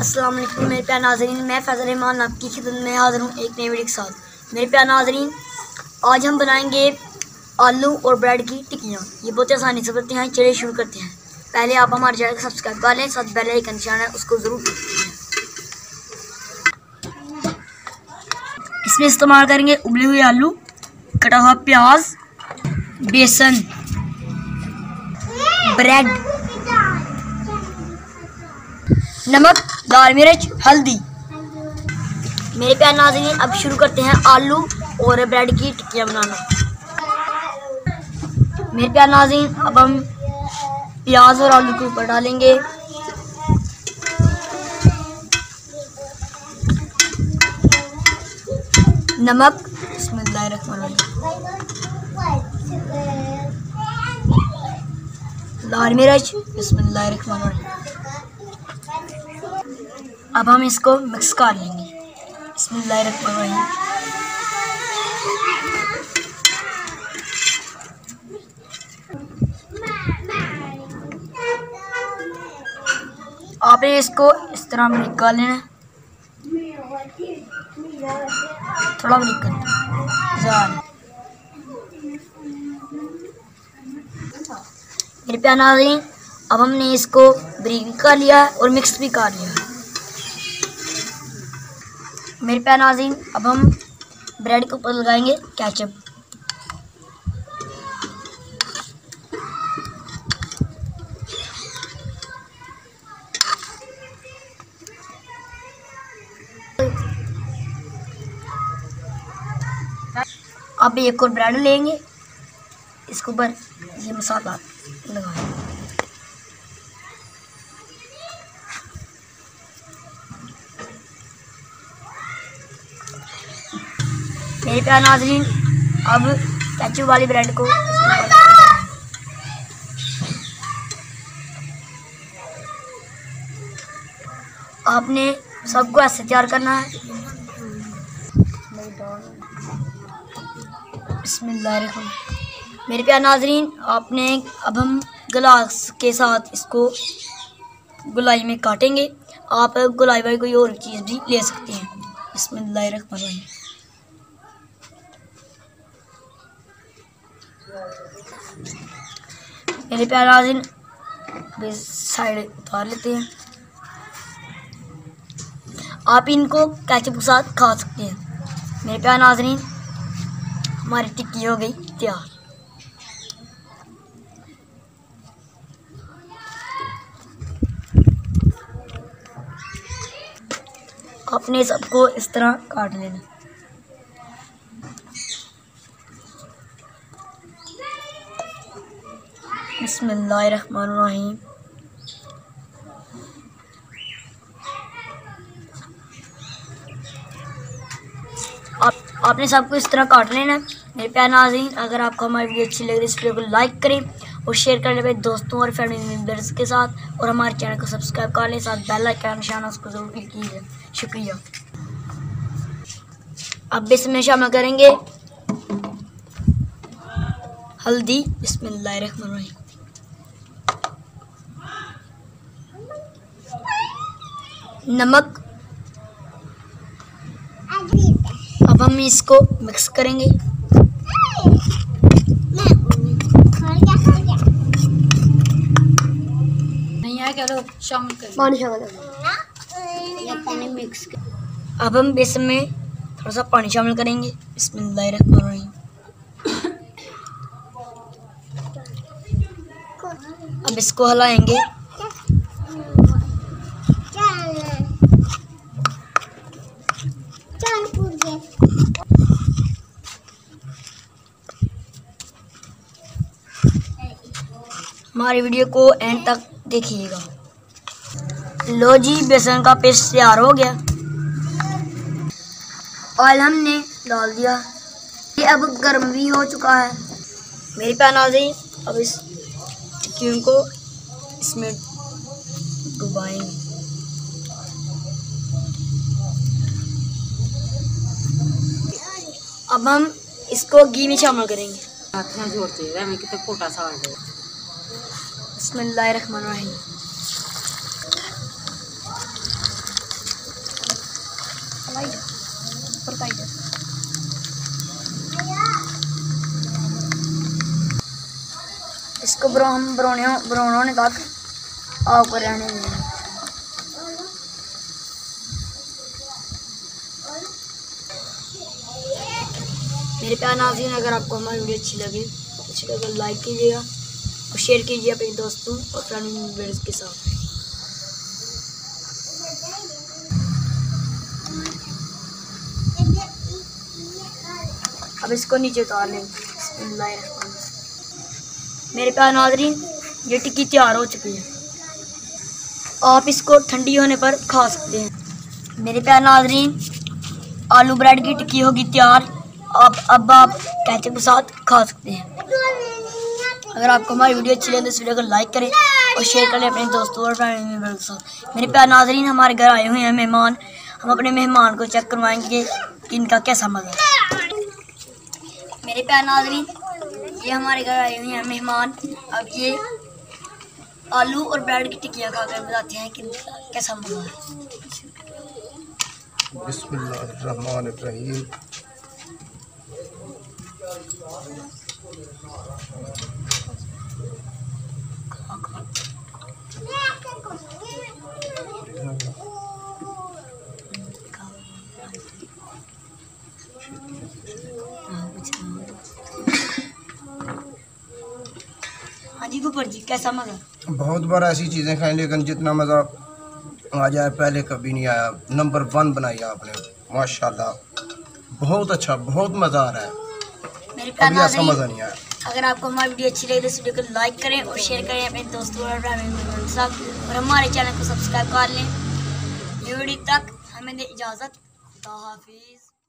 अस्सलाम वालेकुम मेरे प्यारे नाज़रीन, मैं फैज़ल रहमान आपकी खिदमत में हाज़िर हूँ एक नए वीडियो के साथ। मेरे प्यारे नाज़रीन, आज हम बनाएंगे आलू और ब्रेड की टिक्कियाँ। ये बहुत आसानी से बनती हैं। चलिए शुरू करते हैं। पहले आप हमारे चैनल को सब्सक्राइब कर लें, साथ बेल आइकन निशान है उसको ज़रूर क्लिक करें। इसमें इस्तेमाल करेंगे उबले हुए आलू, कटा हुआ प्याज, बेसन, ब्रेड, नमक, लाल मिर्च, हल्दी। मेरे प्यारे नाज़रीन, अब शुरू करते हैं आलू और ब्रेड की टिक्कियाँ बनाना। मेरे प्यारे नाज़रीन, अब हम प्याज और आलू के ऊपर डालेंगे नमक, बिस्मिल्लाहिर्रहमानिर्रहीम, लाल मिर्च, बिस्मिल्लाहिर्रहमानिर्रहीम। अब हम इसको मिक्स कर लेंगे। बिस्मिल्लाहिर्रहमानिर्रहीम। आपने इसको इस तरह निकाल लेना, थोड़ा बारीक करना। मेरे प्यारे नाज़रीन, अब हमने इसको बारीक भी कर लिया और मिक्स भी कर लिया। मेरे प्यारे नाज़रीन, अब हम ब्रेड के ऊपर लगाएंगे केचप। अब एक और ब्रेड लेंगे, इसके ऊपर ये मसाला लगाएंगे। मेरे प्यारे नाज़रीन, अब केचप वाली ब्रेड को आपने सबको ऐसे तैयार करना है। बिस्मिल्लाहिर्रहमानिर्रहीम। मेरे प्यारे नाज़रीन, आपने अब हम गिलास के साथ इसको गोलाई में काटेंगे। आप गोलाई वाली कोई और चीज़ भी ले सकते हैं। बिस्मिल्लाहिर्रहमानिर्रहीम। मेरे प्यारे नाज़रीन, साइड उतार लेते हैं। आप इनको केचप के साथ खा सकते हैं। मेरे प्यारे नाज़रीन, हमारी टिक्की हो गई तैयार। आपने सबको इस तरह काट लेना। बिस्मिल्लाहिर्रहमानिर्रहीम। आपने सबको इस तरह काट लेना है। मेरे प्यारे नाज़रीन, अगर आपको हमारी वीडियो अच्छी लग रही है इस वीडियो को लाइक करें और शेयर कर लें अपने दोस्तों और फैमिली मेम्बर्स के साथ, और हमारे चैनल को सब्सक्राइब कर लें, साथ बेल आइकन निशान उसको जरूर क्लिक कीजिए। शुक्रिया। अब इसमें शामिल करेंगे हल्दी, बिस्मिल्लाहिर्रहमानिर्रहीम, नमक। अब हम इसको मिक्स करेंगे। शामिल पानी मिक्स कर। अब हम बेसन में थोड़ा सा पानी शामिल करेंगे। बिस्मिल्लाहिर्रहमानिर्रहीम। अब इसको हिलाएंगे। हमारी वीडियो को एंड तक देखिएगा। लो जी, बेसन का पेस्ट तैयार हो गया। ऑयल हमने डाल दिया, ये अब गर्म भी हो चुका है। मेरे प्यारे नाज़रीन, अब इस टिक्कियों को इसमें डुबाएंगे। अब हम इसको घी में शामिल करेंगे। बिस्मिल्लाहिर्रहमानिर्रहीम। इसको हम ब्राउन होने तक आग पर रहने देंगे। मेरे प्यारे नाज़रीन, अगर आपको हमारी वीडियो अच्छी लगे तो लाइक कीजिएगा और शेयर कीजिए अपने दोस्तों और फैमिली मेम्बर्स के साथ। अब इसको नीचे उतार लें। मेरे प्यारे नाज़रीन, ये टिक्की तैयार हो चुकी है। आप इसको ठंडी होने पर खा सकते हैं। मेरे प्यारे नाज़रीन, आलू ब्रेड की टिक्की होगी तैयार। अब आप केचप के साथ खा सकते हैं। अगर आपको हमारी वीडियो अच्छी लगे तो इस वीडियो को लाइक करें और शेयर करें अपने दोस्तों और फैमिली मेम्बर्स के साथ। मेरे प्यारे नाज़रीन, हमारे घर आए हुए हैं मेहमान। हम अपने मेहमान को चेक करवाएंगे कि इनका कैसा मज़ा है। मेरे प्यारे नाज़रीन, ये हमारे घर आए हुए हैं मेहमान। अब ये आलू और ब्रेड की टिक्कियाँ खाकर बताते हैं कि कैसा मज़ा है। बिस्मिल्लाहिर्रहमानिर्रहीम। हाँ जी गुफर जी, कैसा मज़ा? बहुत बार ऐसी चीज़ें खाई, लेकिन जितना मज़ा आ जाए पहले कभी नहीं आया। नंबर 1 बनाई आपने, माशाल्लाह, बहुत अच्छा, बहुत मज़ा आ रहा है। मेरे प्यारे अभी ऐसा मज़ा नाज़रीन, नहीं आया। अगर आपको हमारी वीडियो अच्छी लगे तो इस वीडियो को लाइक करें और शेयर करें अपने दोस्तों और फैमिली मेम्बर्स के साथ और हमारे चैनल को सब्सक्राइब कर लें। ये वीडियो तक हमें दे इजाज़त। खुदा हाफिज़।